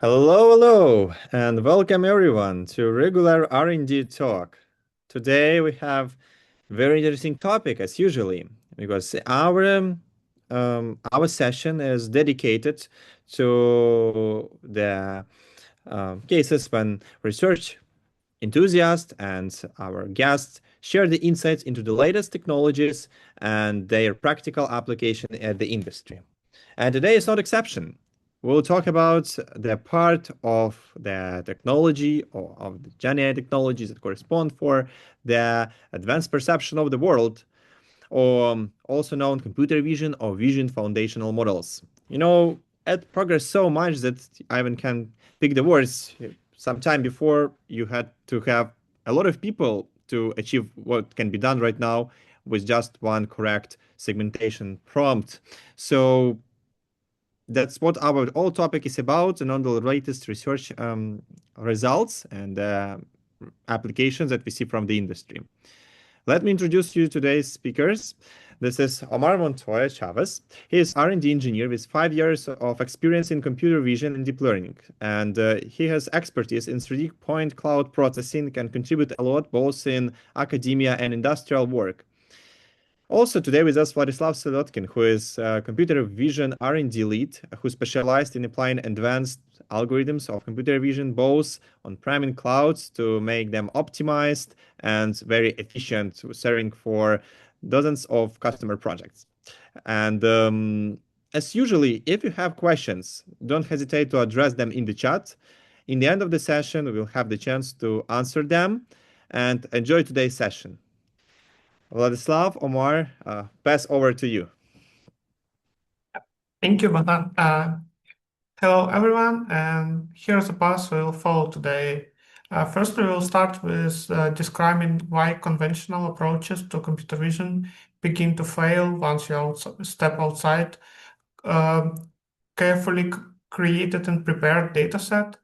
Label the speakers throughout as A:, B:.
A: Hello, and welcome everyone to regular R&D talk. Today we have very interesting topic as usually because our session is dedicated to the cases when research enthusiasts and our guests share the insights into the latest technologies and their practical application at the industry. And today is not exception. We'll talk about the part of the technology or of the Gen AI technologies that correspond for the advanced perception of the world, or also known computer vision or vision foundational models. It progressed so much that I even can pick the words. Some time before, you had to have a lot of people to achieve what can be done right now with just one correct segmentation prompt. So that's what our whole topic is about, and on the latest research results and applications that we see from the industry. Let me introduce you to today's speakers. This is Omar Montoya Chavez. He is R&D engineer with 5 years of experience in computer vision and deep learning, and he has expertise in 3D point cloud processing, can contribute a lot both in academia and industrial work. Also today with us Vladislav Solodkin, who is a computer vision R&D lead, who specialized in applying advanced algorithms of computer vision both on-prem and clouds to make them optimized and very efficient, serving for dozens of customer projects. And as usually, if you have questions, don't hesitate to address them in the chat. In the end of the session, we will have the chance to answer them, and enjoy today's session. Vladislav, Omar, pass over to you.
B: Thank you, Bogdan. Hello, everyone, and here's the path we'll follow today. First, we will start with describing why conventional approaches to computer vision begin to fail once you step outside carefully created and prepared dataset.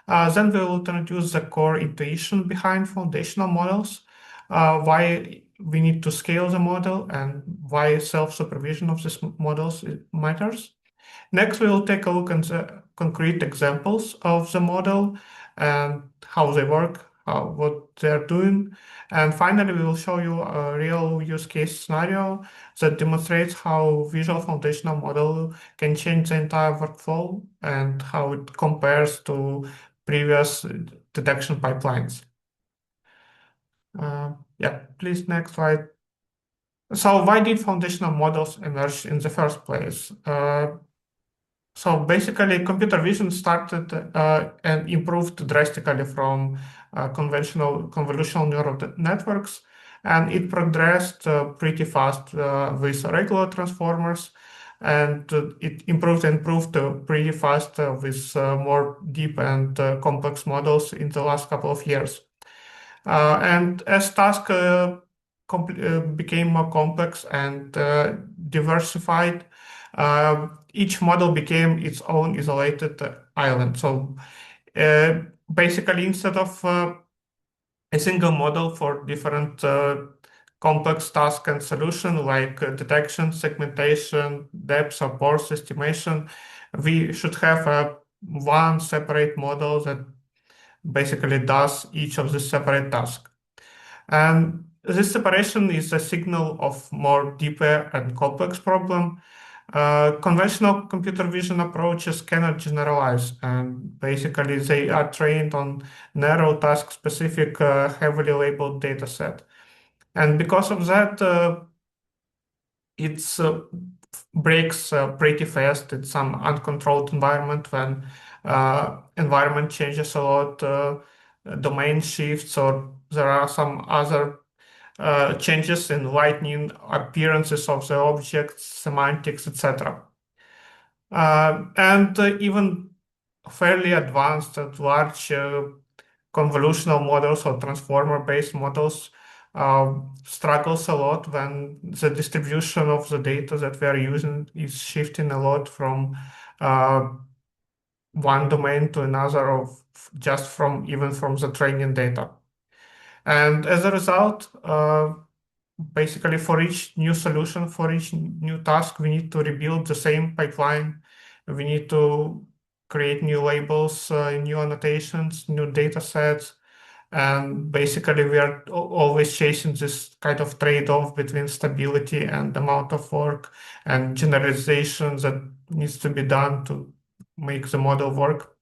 B: Then we will introduce the core intuition behind foundational models, why we need to scale the model, and why self-supervision of these models matters. Next, we will take a look at the concrete examples of the model and how they work, what they're doing. And finally, we will show you a real use case scenario that demonstrates how visual foundational model can change the entire workflow and how it compares to previous detection pipelines. Yeah, please, next slide. So why did foundational models emerge in the first place? So basically, computer vision started and improved drastically from conventional convolutional neural networks, and it progressed pretty fast with regular transformers, and it improved pretty fast with more deep and complex models in the last couple of years. And as tasks became more complex and diversified, each model became its own isolated island. So basically, instead of a single model for different complex tasks and solution like detection, segmentation, depth or force estimation, we should have one separate model that basically does each of the separate tasks. And this separation is a signal of more deeper and complex problem. Conventional computer vision approaches cannot generalize, and basically they are trained on narrow task-specific, heavily labeled data set. And because of that, it breaks pretty fast in some uncontrolled environment when environment changes a lot, domain shifts, or there are some other changes in lighting, appearances of the objects, semantics, etc. And even fairly advanced and large convolutional models or transformer-based models struggles a lot when the distribution of the data that we are using is shifting a lot from one domain to another, of just from the training data. And as a result, basically for each new solution, for each new task, we need to rebuild the same pipeline. We need to create new labels, new annotations, new data sets. And basically, we are always chasing this kind of trade-off between stability and amount of work and generalization that needs to be done to make the model work.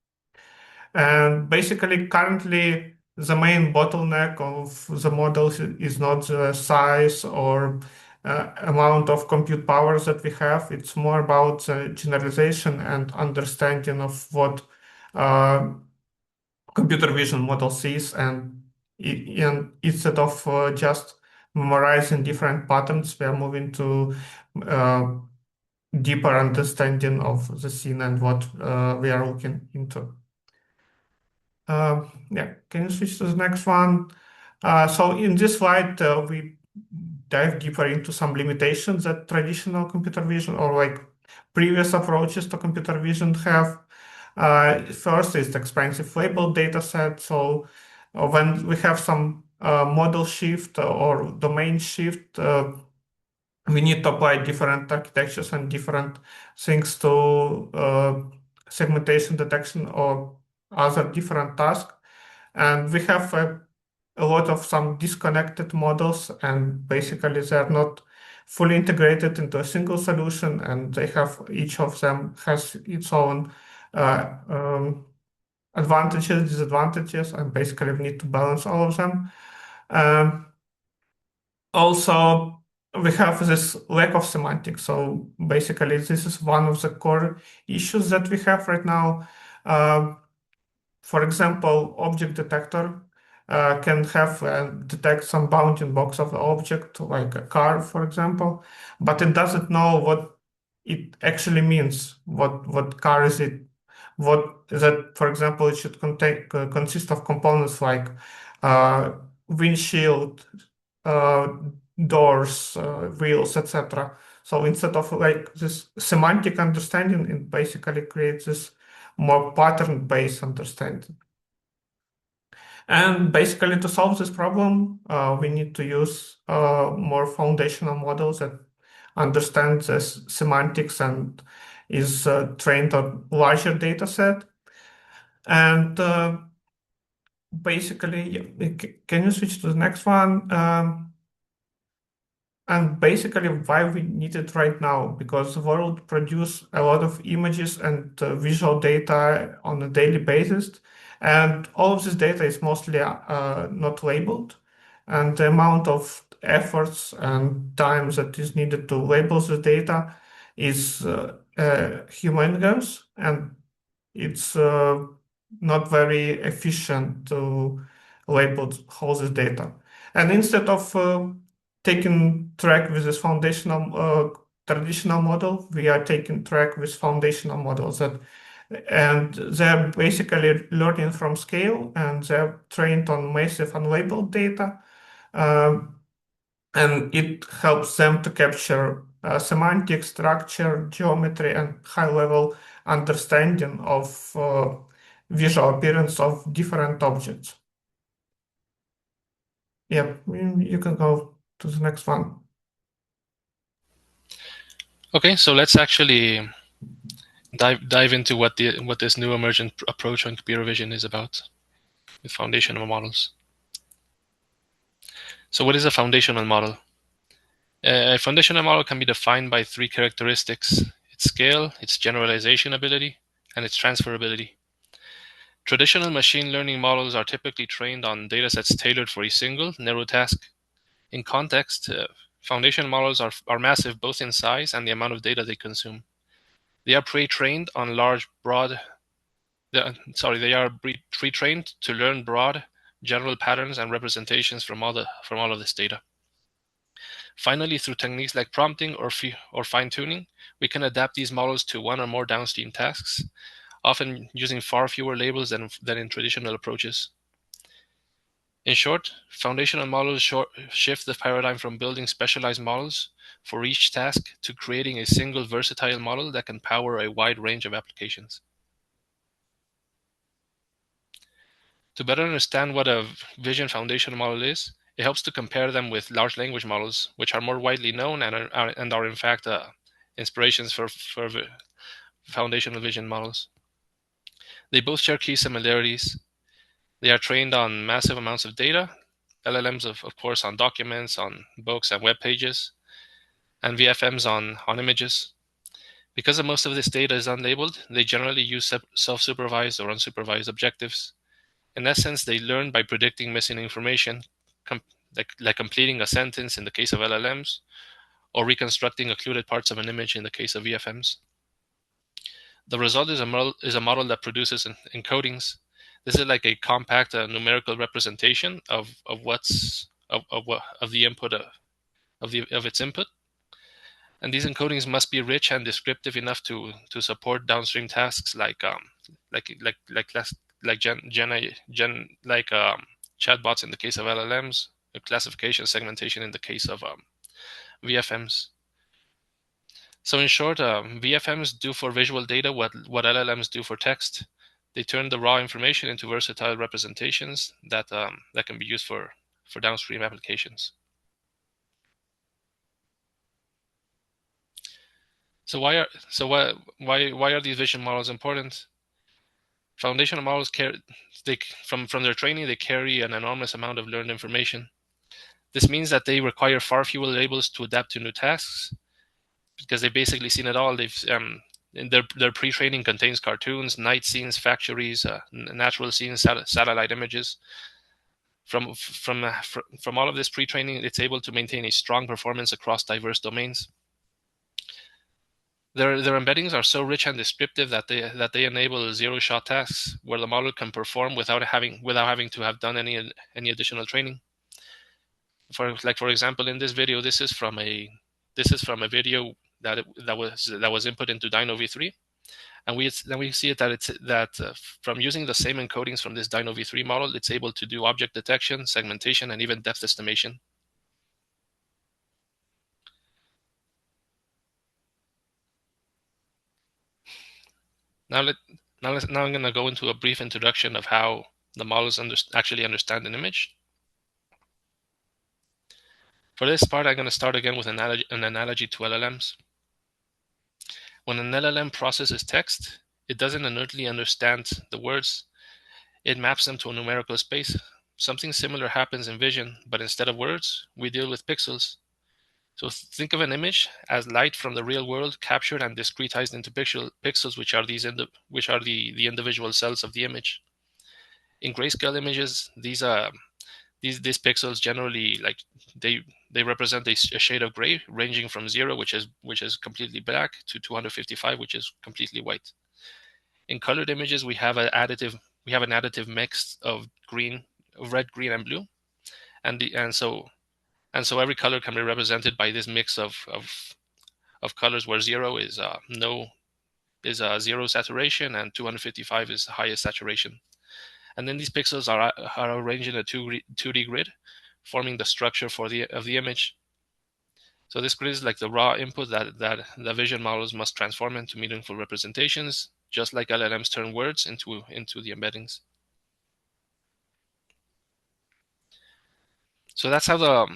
B: And basically, currently, the main bottleneck of the models is not the size or amount of compute powers that we have. It's more about the generalization and understanding of what uh, computer vision model sees, and instead of just memorizing different patterns, we are moving to uh, deeper understanding of the scene and what we are looking into. Yeah, can you switch to the next one? So in this slide, we dive deeper into some limitations that traditional computer vision or like previous approaches to computer vision have. First is the expensive label data set. So when we have some model shift or domain shift, we need to apply different architectures and different things to segmentation detection or other different tasks. And we have a lot of some disconnected models, and basically they're not fully integrated into a single solution, and they have each of them has its own uh, um, advantages, disadvantages, and basically we need to balance all of them. Um, Also, we have this lack of semantics. So basically, this is one of the core issues that we have right now. Uh, for example, object detector can have detect some bounding box of the object, like a car, for example, but it doesn't know what it actually means. What car is it? What that, for example, it should contain consist of components like uh, windshield, uh, doors, wheels, etc. So instead of like this semantic understanding, it basically creates this more pattern-based understanding. And basically, to solve this problem, we need to use more foundational models that understand the semantics and is trained on larger data set. And basically, can you switch to the next one? And basically, why we need it right now? Because the world produce a lot of images and visual data on a daily basis, and all of this data is mostly not labeled, and the amount of efforts and time that is needed to label the data is humongous, and it's not very efficient to label all this data. And instead of taking track with this foundational traditional model, we are taking track with foundational models and they're basically learning from scale, and they're trained on massive unlabeled data. Um, and it helps them to capture semantic structure, geometry, and high-level understanding of visual appearance of different objects. Yeah, you can go to the next one.
C: Okay, so let's actually dive into what this new emergent approach on computer vision is about with foundational models. So what is a foundational model? A foundational model can be defined by three characteristics: its scale, its generalization ability, and its transferability. Traditional machine learning models are typically trained on datasets tailored for a single, narrow task. In context, foundation models are massive both in size and the amount of data they consume. They are pre-trained on large, broad. They are pre-trained to learn broad, general patterns and representations from all of this data. Finally, through techniques like prompting or fine-tuning, we can adapt these models to one or more downstream tasks, often using far fewer labels than in traditional approaches. In short, foundational models shift the paradigm from building specialized models for each task to creating a single versatile model that can power a wide range of applications. To better understand what a vision foundational model is, it helps to compare them with large language models, which are more widely known and are in fact inspirations for foundational vision models. They both share key similarities. They are trained on massive amounts of data. LLMs, of course, on documents, on books and web pages, and VFMs on images. Because most of this data is unlabeled, they generally use self-supervised or unsupervised objectives. In essence, they learn by predicting missing information, like completing a sentence in the case of LLMs, or reconstructing occluded parts of an image in the case of VFMs. The result is a model that produces encodings. This is like a compact numerical representation of the input of its input. And these encodings must be rich and descriptive enough to support downstream tasks like chatbots in the case of LLMs, classification, segmentation in the case of VFMs. So in short, VFMs do for visual data what LLMs do for text. They turn the raw information into versatile representations that can be used for downstream applications. So why are these vision models important? Foundational models from their training, they carry an enormous amount of learned information. This means that they require far fewer labels to adapt to new tasks, because they've basically seen it all. They've in their pre-training contains cartoons, night scenes, factories, natural scenes, satellite images. From all of this pre-training, it's able to maintain a strong performance across diverse domains. Their embeddings are so rich and descriptive that they enable zero-shot tasks where the model can perform without having to have done any additional training. For example, in this video, this is from a video that was input into DINO v3, and we see that from using the same encodings from this DINO v3 model, it's able to do object detection, segmentation, and even depth estimation. Now I'm going to go into a brief introduction of how the models actually understand an image. For this part, I'm going to start again with an analogy to LLMs. When an LLM processes text, it doesn't inertly understand the words. It maps them to a numerical space. Something similar happens in vision, but instead of words, we deal with pixels. So think of an image as light from the real world captured and discretized into pixels, which are the individual cells of the image. In grayscale images, these pixels generally they represent a shade of gray, ranging from 0, which is completely black, to 255, which is completely white. In colored images, we have an additive mix of red, green, and blue, and so every color can be represented by this mix of colors, where 0 is zero saturation and 255 is the highest saturation. And then these pixels are arranged in a 2D grid, forming the structure of the image. So this grid is like the raw input that the vision models must transform into meaningful representations, just like LLMs turn words into the embeddings. So that's how a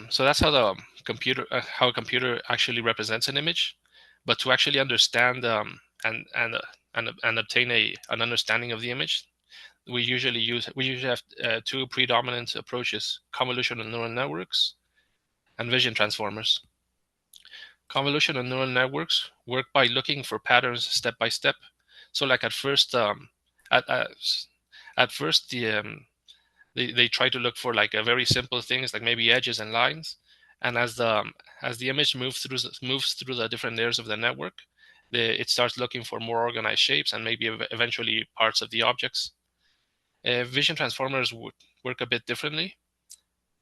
C: computer actually represents an image. But to actually understand and obtain an understanding of the image, we usually have two predominant approaches: convolutional neural networks and vision transformers. Convolutional neural networks work by looking for patterns step by step. So, like at first, they try to look for like a very simple things, like maybe edges and lines. And as the image moves through the different layers of the network, it starts looking for more organized shapes and maybe eventually parts of the objects. Vision transformers work a bit differently.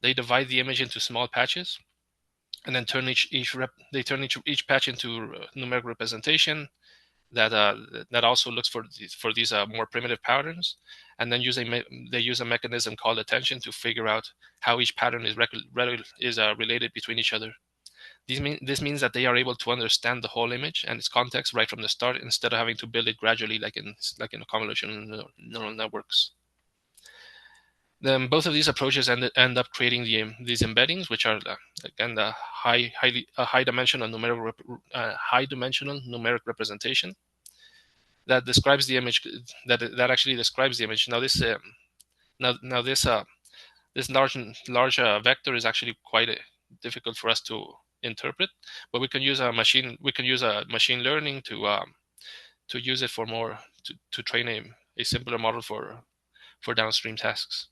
C: They divide the image into small patches, and then turn each patch into numeric representation that also looks for these more primitive patterns, and then they use a mechanism called attention to figure out how each pattern is related between each other. This means that they are able to understand the whole image and its context right from the start, instead of having to build it gradually, like in convolutional neural networks. Then both of these approaches end up creating these embeddings, which are again the high dimensional numeric representation. that describes the image, that actually describes the image. Now this this large vector is actually quite difficult for us to interpret, but we can use a machine learning to use it for more to train a simpler model for downstream tasks.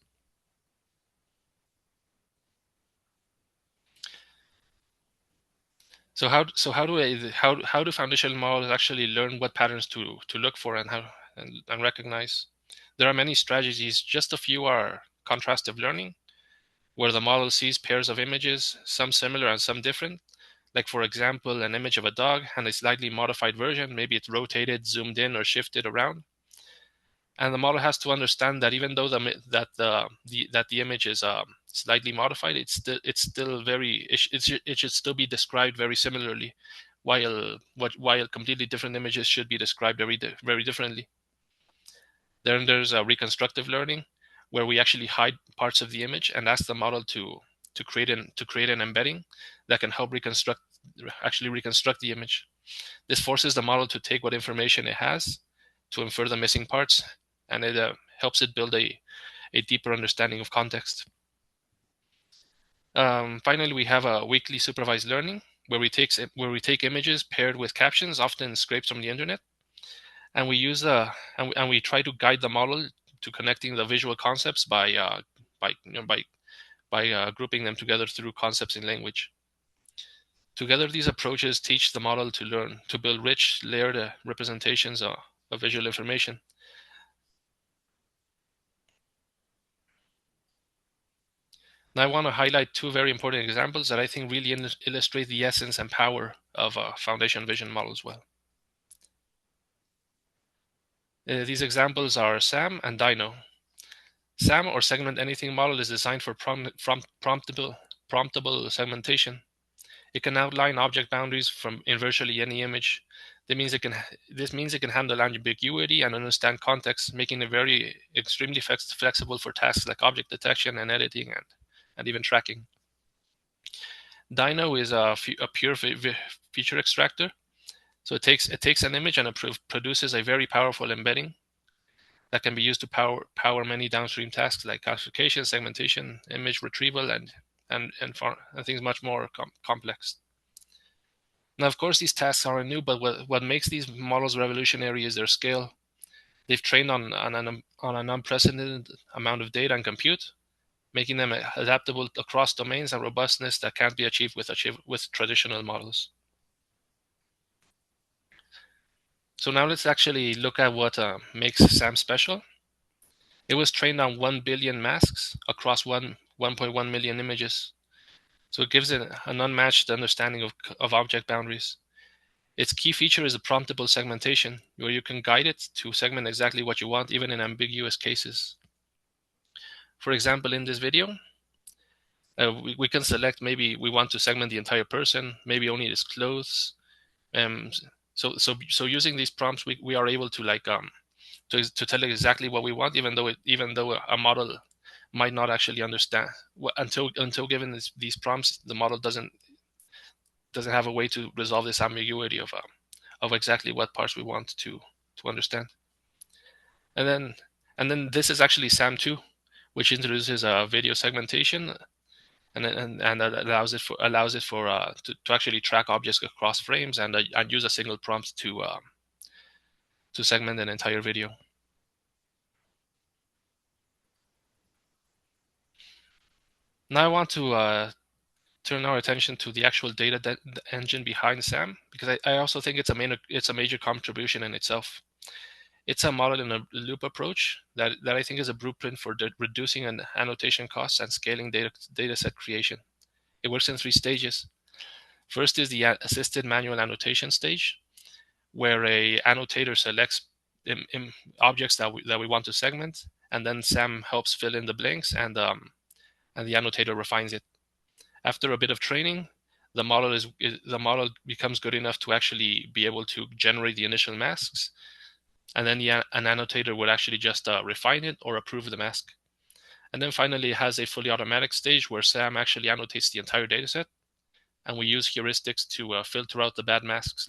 C: So how do foundational models actually learn what patterns to look for and recognize? There are many strategies. Just a few are contrastive learning, where the model sees pairs of images, some similar and some different. Like, for example, an image of a dog and a slightly modified version. Maybe it's rotated, zoomed in, or shifted around. And the model has to understand that even though the image is slightly modified, it should still be described very similarly, while completely different images should be described very differently. Then there's reconstructive learning, where we actually hide parts of the image and ask the model to create an embedding that can help reconstruct the image. This forces the model to take what information it has to infer the missing parts, and it helps it build a deeper understanding of context. Finally, we have a weakly supervised learning, where we take images paired with captions, often scraped from the internet, and we use and we try to guide the model to connecting the visual concepts by grouping them together through concepts in language. Together, these approaches teach the model to learn to build rich, layered representations of visual information. Now, I want to highlight two very important examples that I think really illustrate the essence and power of foundation vision models well. These examples are SAM and DINO. SAM, or Segment Anything model, is designed for promptable segmentation. It can outline object boundaries in virtually any image. This means it can handle ambiguity and understand context, making it extremely flexible for tasks like object detection and editing and even tracking. DINO is a pure feature extractor. So it takes an image and it produces a very powerful embedding that can be used to power many downstream tasks like classification, segmentation, image retrieval, and things much more complex. Now, of course, these tasks aren't new, but what makes these models revolutionary is their scale. They've trained on an unprecedented amount of data and compute, making them adaptable across domains and robustness that can't be achieved with traditional models. So now let's actually look at what makes SAM special. It was trained on 1 billion masks across 1.1 million images. So it gives it an unmatched understanding of object boundaries. Its key feature is a promptable segmentation, where you can guide it to segment exactly what you want, even in ambiguous cases. For example, in this video, we can select maybe we want to segment the entire person, maybe only his clothes. So using these prompts, we are able to to tell it exactly what we want, even though a model might not actually understand until given these prompts, the model doesn't have a way to resolve this ambiguity of exactly what parts we want to understand. And then this is actually SAM2, which introduces a video segmentation and allows it to actually track objects across frames and use a single prompt to segment an entire video. Now I want to turn our attention to the actual data engine behind SAM, because I also think it's a major contribution in itself. It's a model in a loop approach that I think is a blueprint for reducing annotation costs and scaling dataset creation. It works in 3 stages. First is the assisted manual annotation stage, where a annotator selects objects that we want to segment, and then SAM helps fill in the blanks, and the annotator refines it. After a bit of training, the model becomes good enough to actually be able to generate the initial masks, and then an annotator would actually just refine it or approve the mask. And then finally, it has a fully automatic stage where SAM actually annotates the entire dataset, and we use heuristics to filter out the bad masks,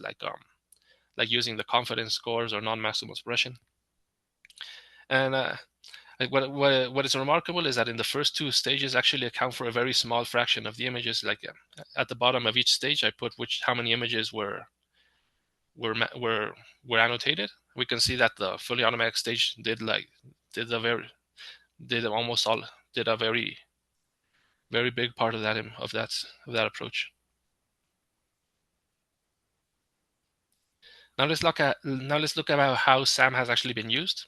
C: like using the confidence scores or non-maximal suppression. And what is remarkable is that in the first two stages actually account for a very small fraction of the images. Like at the bottom of each stage, I put how many images were annotated. We can see that the fully automatic stage did a very very big part of that approach. Now let's look at how SAM has actually been used.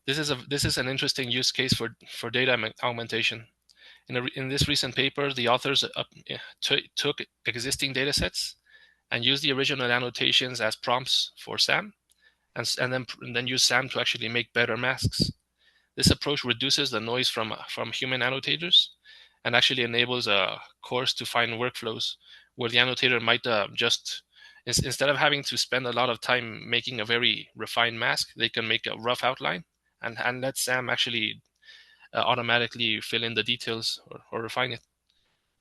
C: This is an interesting use case for data augmentation. In this recent paper, the authors took existing data sets and used the original annotations as prompts for SAM, and then use SAM to actually make better masks. This approach reduces the noise from human annotators and actually enables a course to find workflows where the annotator might just, instead of having to spend a lot of time making a very refined mask, they can make a rough outline and let SAM actually automatically fill in the details or refine it,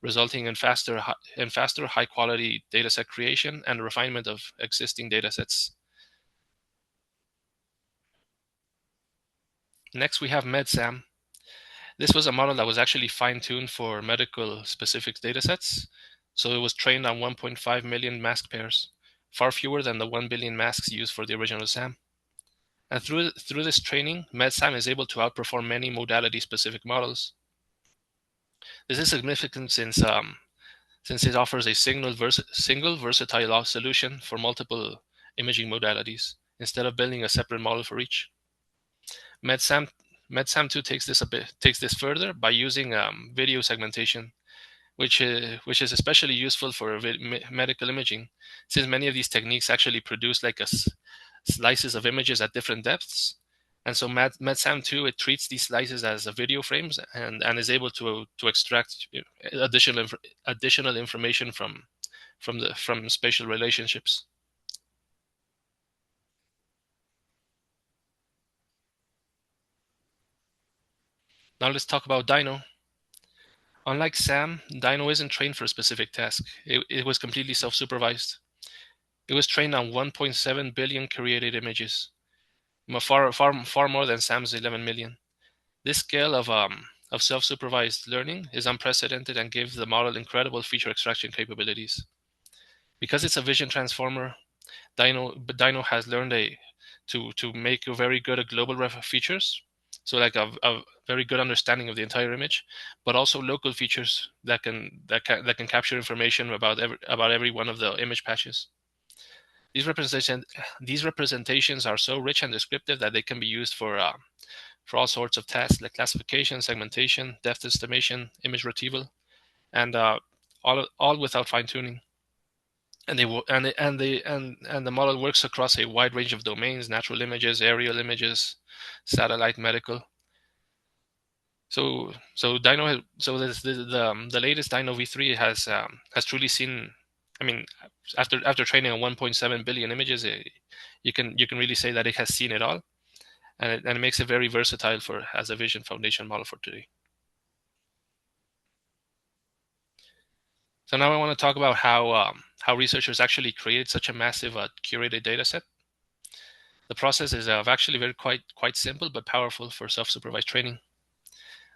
C: resulting in faster high-quality dataset creation and refinement of existing datasets. Next, we have MedSAM. This was a model that was actually fine-tuned for medical-specific datasets, so it was trained on 1.5 million mask pairs, far fewer than the 1 billion masks used for the original SAM. And through this training, MedSAM is able to outperform many modality-specific models. This is significant since it offers a single versatile solution for multiple imaging modalities, instead of building a separate model for each. MedSAM 2 takes this further by using video segmentation, which is especially useful for medical imaging, since many of these techniques actually produce like slices of images at different depths. And so MedSAM 2, it treats these slices as video frames and is able to extract additional information from spatial relationships. Now let's talk about DINO. Unlike SAM, DINO isn't trained for a specific task. It was completely self-supervised. It was trained on 1.7 billion curated images, far more than SAM's 11 million. This scale of self-supervised learning is unprecedented and gives the model incredible feature extraction capabilities. Because it's a vision transformer, DINO has learned to make a very good global features, so like a very good understanding of the entire image, but also local features that can capture information about every one of the image patches. These representations are so rich and descriptive that they can be used for all sorts of tasks like classification, segmentation, depth estimation, image retrieval, and all without fine tuning. And the model works across a wide range of domains: natural images, aerial images, satellite, medical. So DINO, the latest DINO V3 has truly seen. I mean, after training on 1.7 billion images, you can really say that it has seen it all, and it makes it very versatile as a vision foundation model for today. So now I want to talk about how researchers actually created such a massive curated data set. The process is actually quite simple but powerful for self-supervised training.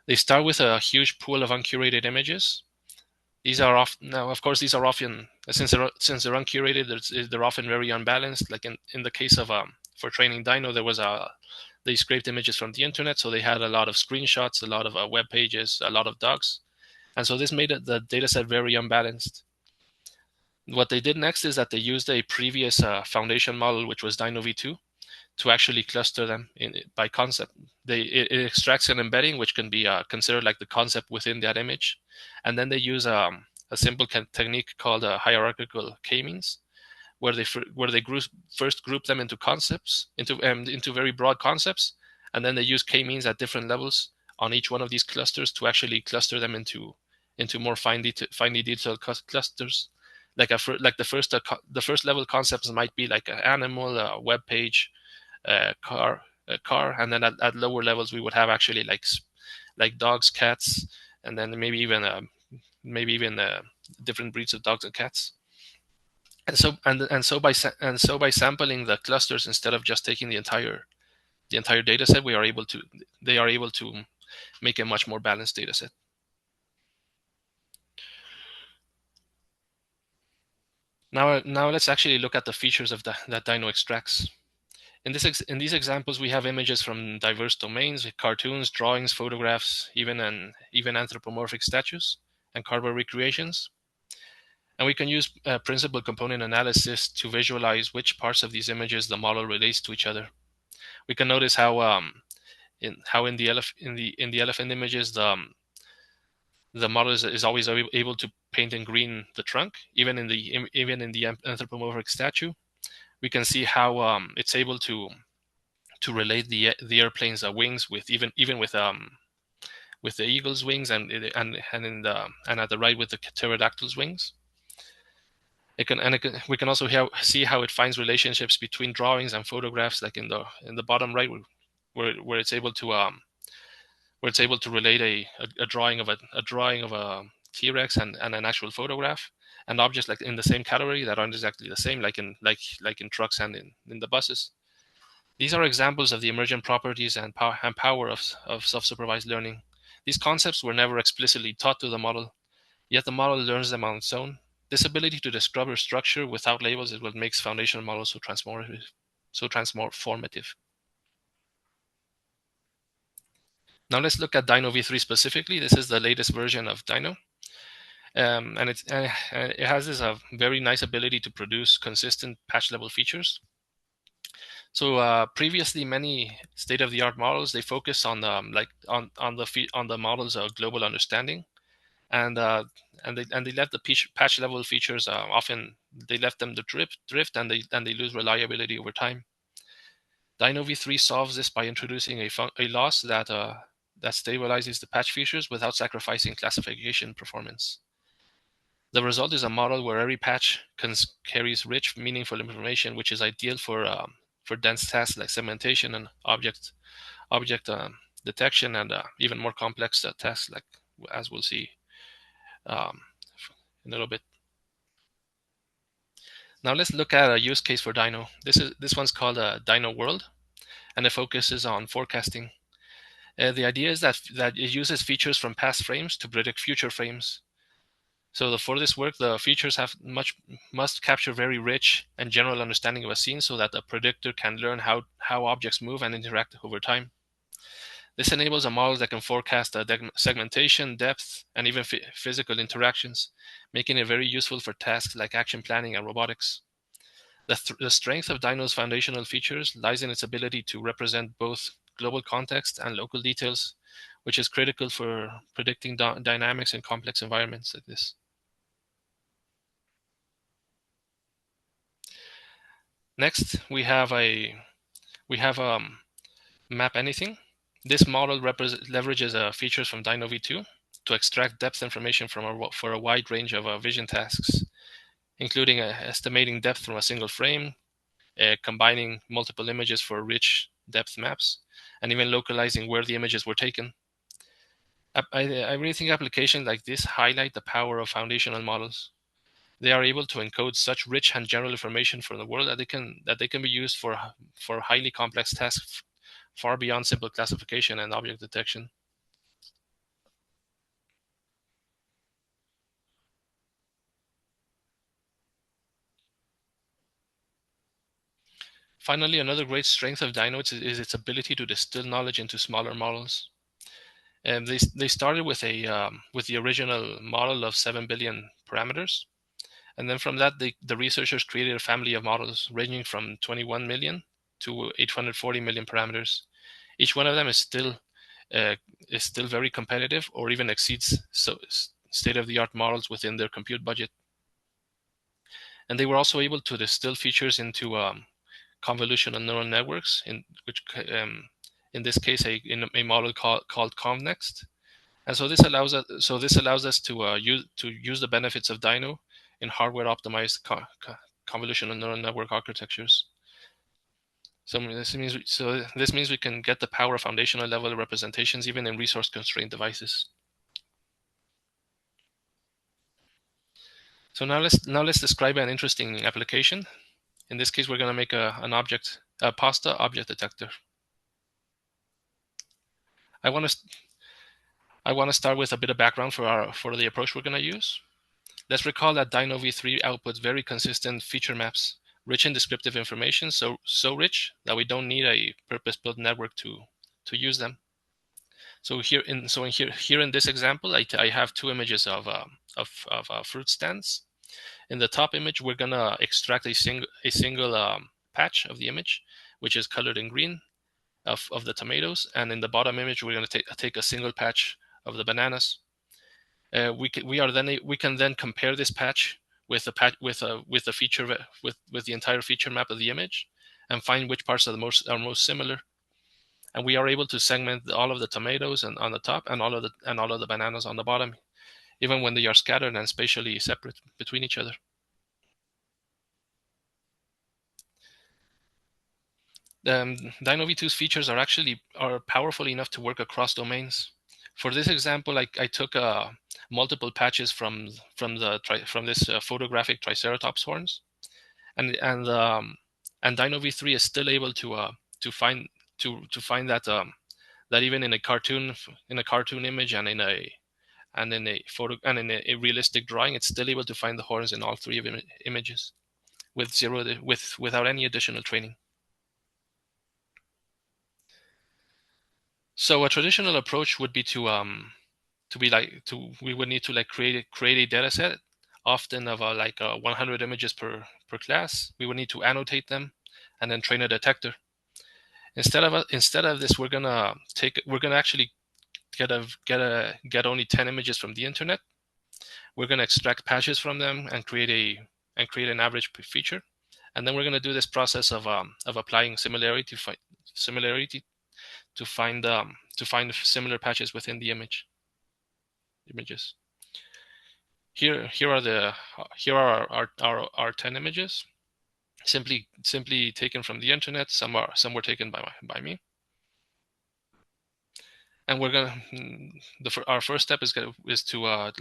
C: They start with a huge pool of uncurated images. These are often, since they're uncurated, they're often very unbalanced. Like in the case of for training DINO, they scraped images from the internet, so they had a lot of screenshots, a lot of web pages, a lot of docs. And so this made the dataset very unbalanced. What they did next is that they used a previous foundation model, which was DINO V2, to actually cluster them by concept. It extracts an embedding, which can be considered like the concept within that image. And then they use a simple technique called hierarchical k-means, where they first group them into concepts, into very broad concepts, and then they use k-means at different levels on each one of these clusters to actually cluster them into more finely detailed clusters. Like the first level concepts might be like an animal, a web page, a car, and then at lower levels we would have actually like dogs, cats, and then maybe even different breeds of dogs and cats. And so by sampling the clusters instead of just taking the entire data set, they are able to make a much more balanced data set. Now let's actually look at the features of that DINO extracts. In these examples, we have images from diverse domains, cartoons, drawings, photographs, even anthropomorphic statues and cardboard recreations. And we can use principal component analysis to visualize which parts of these images the model relates to each other. We can notice how in the elephant images the model is always able to paint in green the trunk, even in the anthropomorphic statue. We can see how it's able to relate the airplane's wings with with the eagle's wings and at the right with the pterodactyl's wings. We can also see how it finds relationships between drawings and photographs, like in the bottom right, where it's able to relate a drawing of a T-Rex and an actual photograph, and objects like in the same category that aren't exactly the same, like in trucks and in the buses. These are examples of the emergent properties and power of self-supervised learning. These concepts were never explicitly taught to the model, yet the model learns them on its own. This ability to describe structure without labels is what makes foundational models so transformative. Now let's look at DINO v3 specifically. This is the latest version of DINO. And it has this very nice ability to produce consistent patch level features. So previously, many state-of-the-art models, they focus on the model's global understanding, and they left the patch level features often they left them to drift, and they lose reliability over time. DINO v3 solves this by introducing a loss that stabilizes the patch features without sacrificing classification performance. The result is a model where every patch carries rich, meaningful information, which is ideal for dense tasks like segmentation and object detection, and even more complex tasks, like as we'll see in a little bit. Now let's look at a use case for DINO. This one's called DINO World, and it focuses on forecasting. The idea is that it uses features from past frames to predict future frames. So for this work, the features must capture very rich and general understanding of a scene, so that the predictor can learn how objects move and interact over time. This enables a model that can forecast segmentation, depth, and even physical interactions, making it very useful for tasks like action planning and robotics. The strength of DINO's foundational features lies in its ability to represent both global context and local details, which is critical for predicting dynamics in complex environments like this. Next, we have map anything. This model leverages features from DINO v2 to extract depth information for a wide range of vision tasks, including estimating depth from a single frame, combining multiple images for rich depth maps, and even localizing where the images were taken. I really think applications like this highlight the power of foundational models. They are able to encode such rich and general information for the world that they can be used for highly complex tasks far beyond simple classification and object detection. Finally, another great strength of DINO is its ability to distill knowledge into smaller models. They started with the original model of 7 billion parameters, and then from that, the researchers created a family of models ranging from 21 million to 840 million parameters. Each one of them is still very competitive, or even exceeds state-of-the-art models within their compute budget. And they were also able to distill features into convolutional neural networks, in this case a model called ConvNext. And so this allows us to use the benefits of DINO in hardware optimized convolutional neural network architectures. So this means we can get the power of foundational level representations even in resource constrained devices. So now let's describe an interesting application. In this case, we're going to make a pasta object detector. I want to start with a bit of background for the approach we're going to use. Let's recall that DINO v3 outputs very consistent feature maps, rich in descriptive information, so rich that we don't need a purpose-built network to use them. So here in this example, I have two images of fruit stands. In the top image, we're gonna extract a single patch of the image, which is colored in green, of the tomatoes, and in the bottom image, we're gonna take a single patch of the bananas. We can then compare this patch with the feature with the entire feature map of the image, and find which parts are most similar. And we are able to segment all of the tomatoes on the top and all of the bananas on the bottom, even when they are scattered and spatially separate between each other. DINO v2's features are powerful enough to work across domains. For this example, I took multiple patches from this photographic Triceratops horns, and DINO v3 is still able to find that that even in a cartoon image and in a realistic drawing, it's still able to find the horns in all three images without any additional training. So a traditional approach would be we would need to create a data set, often of 100 images per class. We would need to annotate them and then train a detector. Instead of this, we're gonna actually get only 10 images from the internet. We're gonna extract patches from them and create an average feature, and then we're gonna do this process of applying similarity to find similar patches within the images. Here are our 10 images, simply taken from the internet. Some were taken by me. And we're gonna our first step is to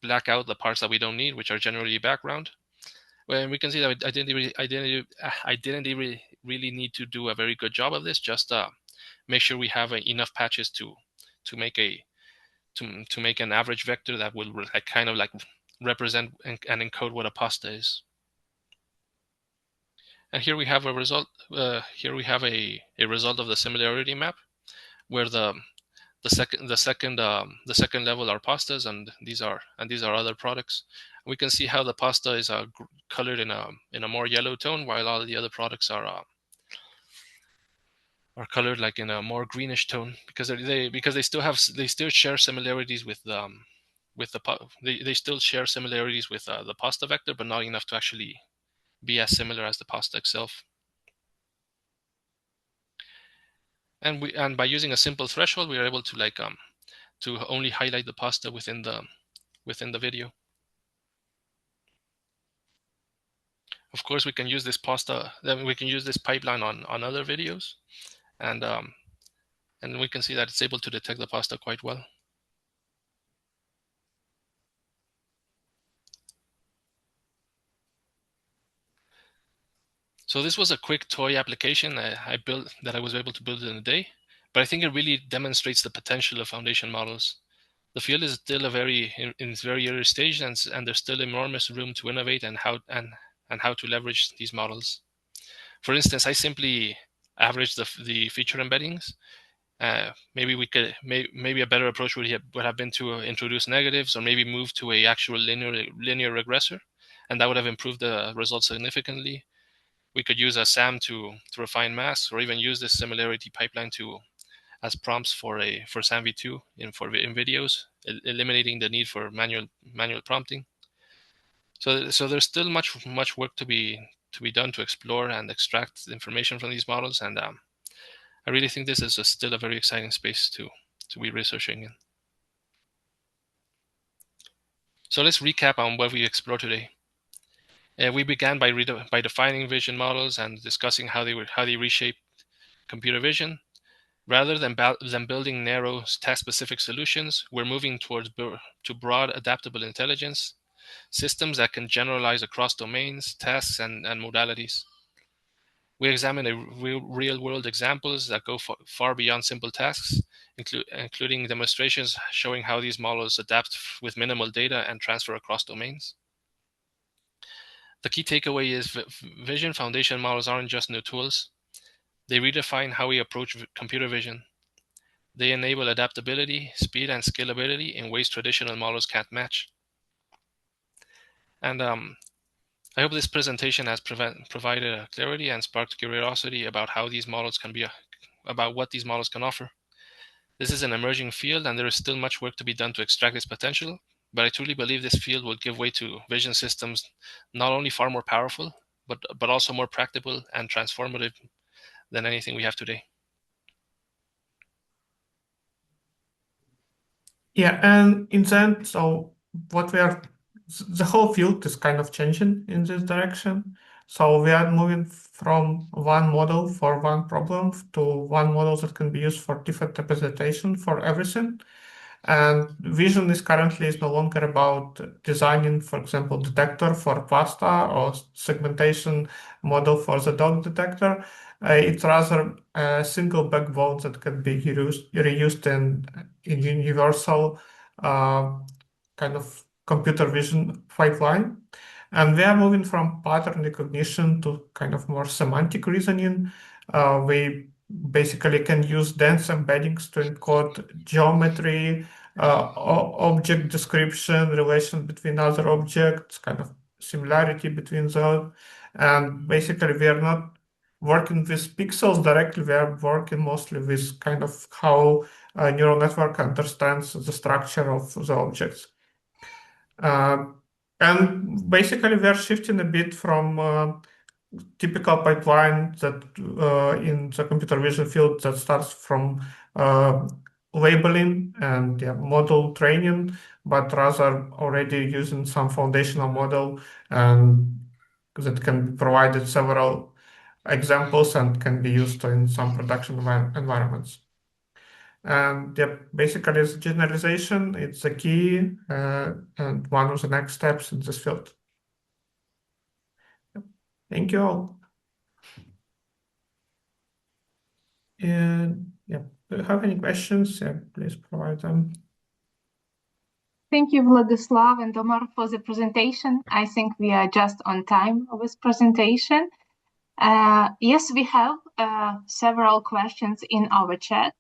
C: black out the parts that we don't need, which are generally background. Well, we can see that I didn't really need to do a very good job of this. Just make sure we have enough patches to make an average vector that will represent and encode what a pasta is. And here we have a result. Here we have a result of the similarity map, where the second level are pastas, and these are other products. We can see how the pasta is colored in a more yellow tone, while all the other products are colored like in a more greenish tone, because they still share similarities with the pasta vector, but not enough to actually be as similar as the pasta itself. And by using a simple threshold, we are able to to only highlight the pasta within the video. Of course, we can use this pipeline on other videos, and we can see that it's able to detect the pasta quite well. So this was a quick toy application I was able to build in a day, but I think it really demonstrates the potential of foundation models. The field is still in its very early stage, and there's still enormous room to innovate and how to leverage these models. For instance, I simply averaged the feature embeddings. Maybe a better approach would have been to introduce negatives, or maybe move to a actual linear regressor, and that would have improved the results significantly. We could use a SAM to refine masks, or even use this similarity pipeline as prompts for SAMv2 in videos, eliminating the need for manual prompting. So there's still much work to be done to explore and extract information from these models, and I really think this is still a very exciting space to be researching in. So let's recap on what we explored today. We began by defining vision models and discussing how they reshape computer vision. Rather than building narrow task-specific solutions, we're moving to broad adaptable intelligence systems that can generalize across domains, tasks, and modalities. We examine real-world examples that go far beyond simple tasks, including demonstrations showing how these models adapt with minimal data and transfer across domains. The key takeaway is vision foundation models aren't just new tools. They redefine how we approach computer vision. They enable adaptability, speed, and scalability in ways traditional models can't match. And I hope this presentation has provided clarity and sparked curiosity about how these models can be, about what these models can offer. This is an emerging field, and there is still much work to be done to extract its potential. But I truly believe this field will give way to vision systems not only far more powerful, but also more practical and transformative than anything we have today.
B: Yeah, and in the end, so the whole field is kind of changing in this direction. So we are moving from one model for one problem to one model that can be used for different representation for everything. And vision is currently no longer about designing, for example, detector for pasta or segmentation model for the dog detector. It's rather a single backbone that can be reused in universal kind of computer vision pipeline. And we are moving from pattern recognition to kind of more semantic reasoning. We basically can use dense embeddings to encode geometry, object description, relation between other objects, kind of similarity between them. And basically, we are not working with pixels directly, we are working mostly with kind of how a neural network understands the structure of the objects. And basically, we are shifting a bit from typical pipeline that in the computer vision field that starts from labeling and model training, but rather already using some foundational model and that can be provided several examples and can be used in some production environments. And basically, it's generalization. It's the key and one of the next steps in this field. Thank you all. And do you have any questions? Please provide them.
D: Thank you, Vladislav and Omar, for the presentation. I think we are just on time with presentation. Yes, we have several questions in our chat.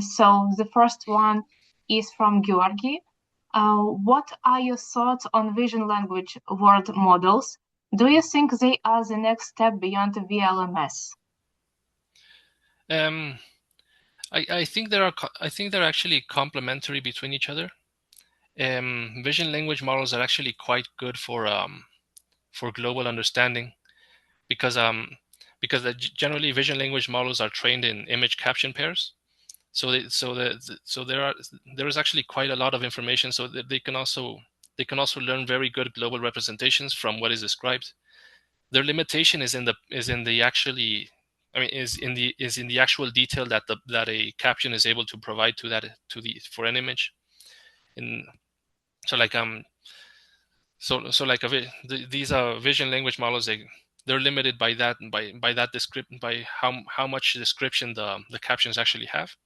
D: So the first one is from Georgi. What are your thoughts on vision language word models? Do you think they are the next step beyond the VLMS?
C: I think they're actually complementary between each other. Vision language models are actually quite good for global understanding, because generally vision language models are trained in image caption pairs, so there is actually quite a lot of information, so that they can also learn very good global representations from what is described. Their limitation is in the actual detail that a caption is able to provide for an image. These vision language models, they're limited by how much description the captions actually have.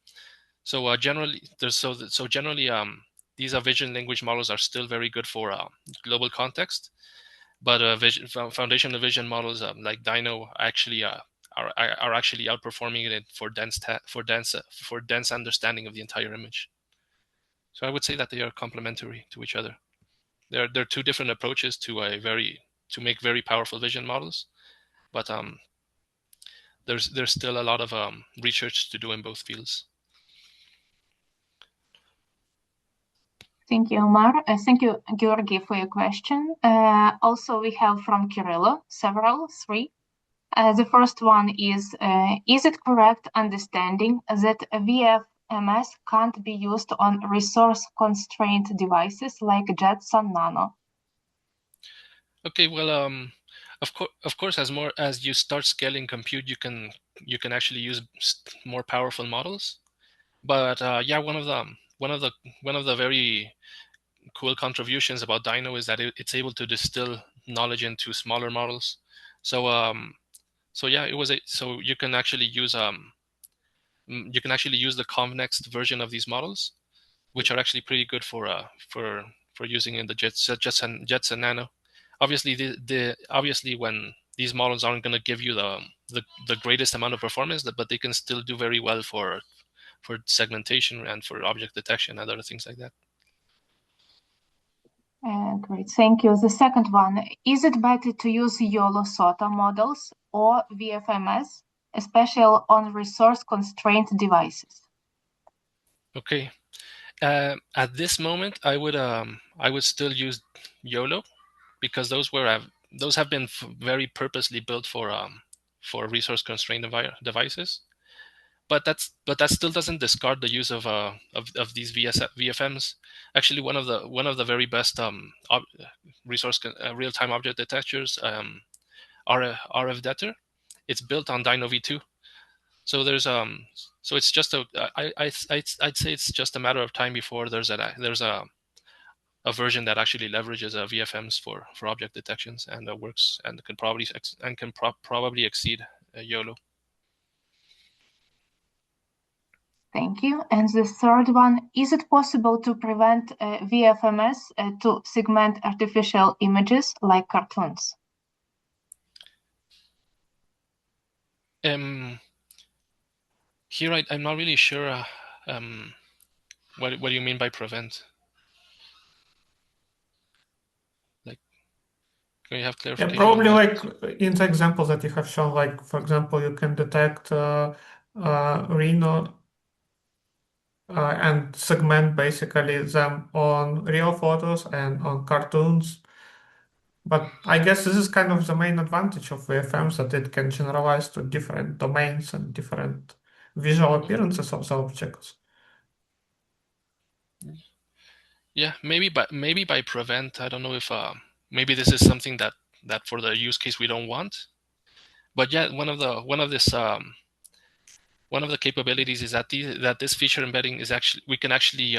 C: So generally, these vision language models are still very good for global context, but foundational vision models like DINO actually are actually outperforming it for dense understanding of the entire image. So I would say that they are complementary to each other. There are two different approaches to make very powerful vision models, but there's still a lot of research to do in both fields.
D: Thank you, Omar. Thank you, Georgi, for your question. Also, we have from Kirilo three. The first one is it correct understanding that VFMs can't be used on resource-constrained devices like Jetson Nano?
C: Okay, well, of course, as you start scaling compute, you can actually use more powerful models. But one of the very cool contributions about DINO is that it's able to distill knowledge into smaller models. So yeah, so you can actually use the Convenext version of these models, which are actually pretty good for using in the Jets and Nano. Obviously, obviously when these models aren't going to give you the greatest amount of performance, but they can still do very well for segmentation and for object detection and other things like that.
D: Great, thank you. The second one, is it better to use YOLO-SOTA models or VFMs, especially on resource-constrained devices?
C: Okay. At this moment, I would still use YOLO, because those have been very purposely built for resource-constrained devices. But that still doesn't discard the use of these VFMs. Actually, one of the very best real-time object detectors, RFDeter, it's built on DINO v2. So there's so it's just I'd say it's just a matter of time before there's a version that actually leverages VFMs for object detections and works and can probably exceed YOLO.
D: Thank you. And the third one, is it possible to prevent VFMs to segment artificial images like cartoons?
C: Here, I'm not really sure what do you mean by prevent? Like, can you have clarification?
B: Yeah, probably like in the example that you have shown, like, for example, you can detect Rhino and segment basically them on real photos and on cartoons. But I guess this is kind of the main advantage of VFMs, that it can generalize to different domains and different visual appearances of the objects.
C: Yeah, maybe by prevent. I don't know if maybe this is something that for the use case we don't want. But yeah, one of the capabilities is that this feature embedding is actually, we can actually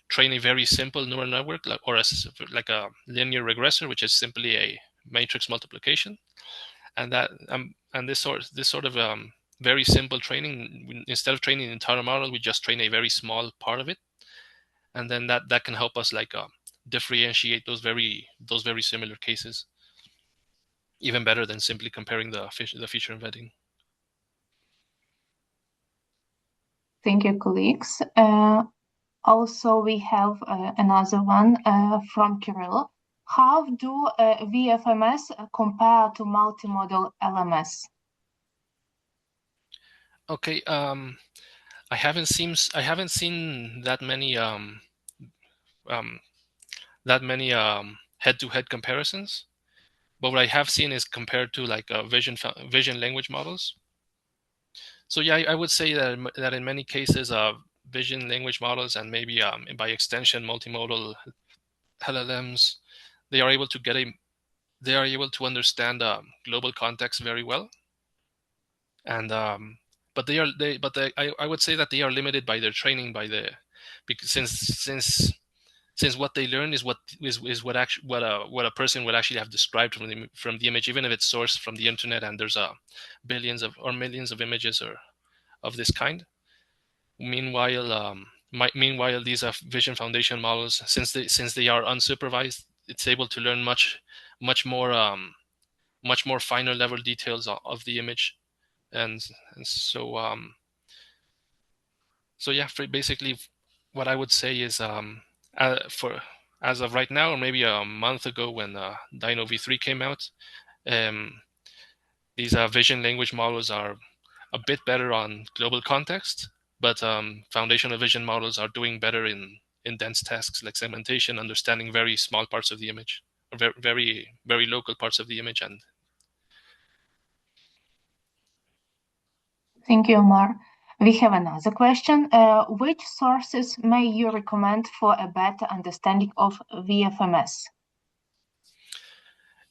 C: train a very simple neural network, like a linear regressor, which is simply a matrix multiplication, and this sort of very simple training, instead of training the entire model, we just train a very small part of it, and then that can help us differentiate those very similar cases even better than simply comparing the feature embedding.
D: Thank you, colleagues. Also, we have another one from Kirill. How do VFMs compare to multimodal LMS?
C: Okay, I haven't seen that many head-to-head comparisons, but what I have seen is compared to like vision language models. So yeah, I would say that in many cases, vision language models and maybe by extension multimodal LLMs, they are able to understand global context very well, and but I would say that they are limited by their training because since what they learn is what a person would actually have described from the image, even if it's sourced from the internet and there's billions or millions of images of this kind. Meanwhile, these vision foundation models, since they are unsupervised, it's able to learn much more finer level details of the image, and so yeah, basically what I would say is as of right now, or maybe a month ago when DINO v3 came out, these vision language models are a bit better on global context, but foundational vision models are doing better in dense tasks like segmentation, understanding very small parts of the image, or very very local parts of the image. And
D: thank you, Omar. We have another question. Which sources may you recommend for a better understanding of VFMS?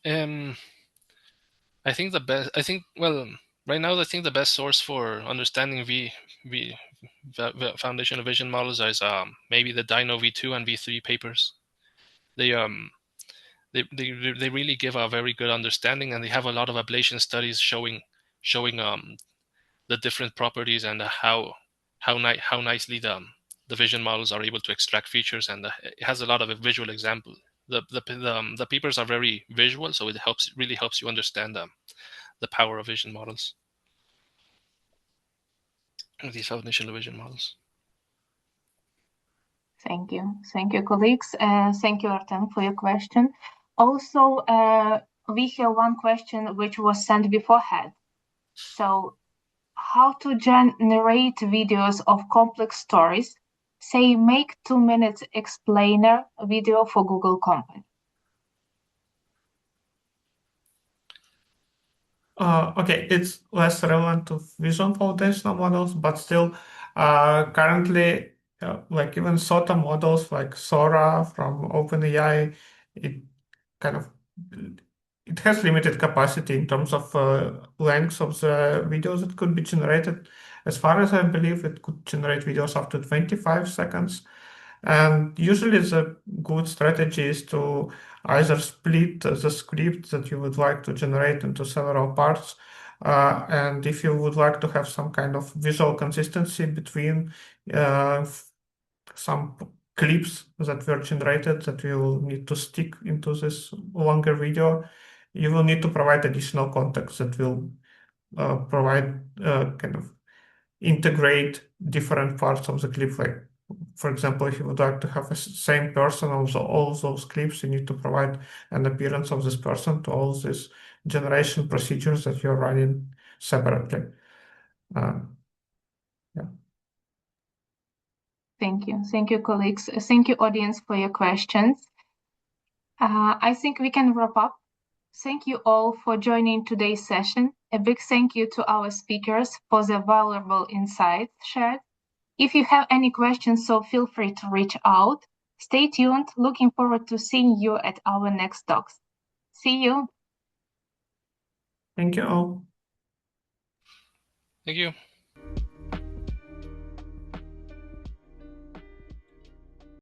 C: I think right now I think the best source for understanding foundational vision models is maybe the DINO v2 and v3 papers. they really give a very good understanding, and they have a lot of ablation studies showing the different properties and how nicely the vision models are able to extract features, and it has a lot of visual example. The papers are very visual, so it really helps you understand the power of vision models, these foundational vision models.
D: Thank you, colleagues. Thank you, Artem, for your question. Also, we have one question which was sent beforehand. So, how to generate videos of complex stories? Say, make 2 minutes explainer video for Google company.
B: Okay, it's less relevant to vision foundational models, but still, currently, like even SOTA models like Sora from OpenAI, it kind of it has limited capacity in terms of length of the videos that could be generated. As far as I believe, it could generate videos up to 25 seconds. And usually the good strategy is to either split the script that you would like to generate into several parts. And if you would like to have some kind of visual consistency between some clips that were generated that will need to stick into this longer video, you will need to provide additional context that will provide kind of integrate different parts of the clip. Like, for example, if you would like to have the same person on all those clips, you need to provide an appearance of this person to all these generation procedures that you're running separately. Yeah.
D: Thank you, colleagues. Thank you, audience, for your questions. I think we can wrap up. Thank you all for joining today's session. A big thank you to our speakers for the valuable insights shared. If you have any questions, so feel free to reach out. Stay tuned. Looking forward to seeing you at our next talks. See you.
B: Thank you all.
C: Thank you.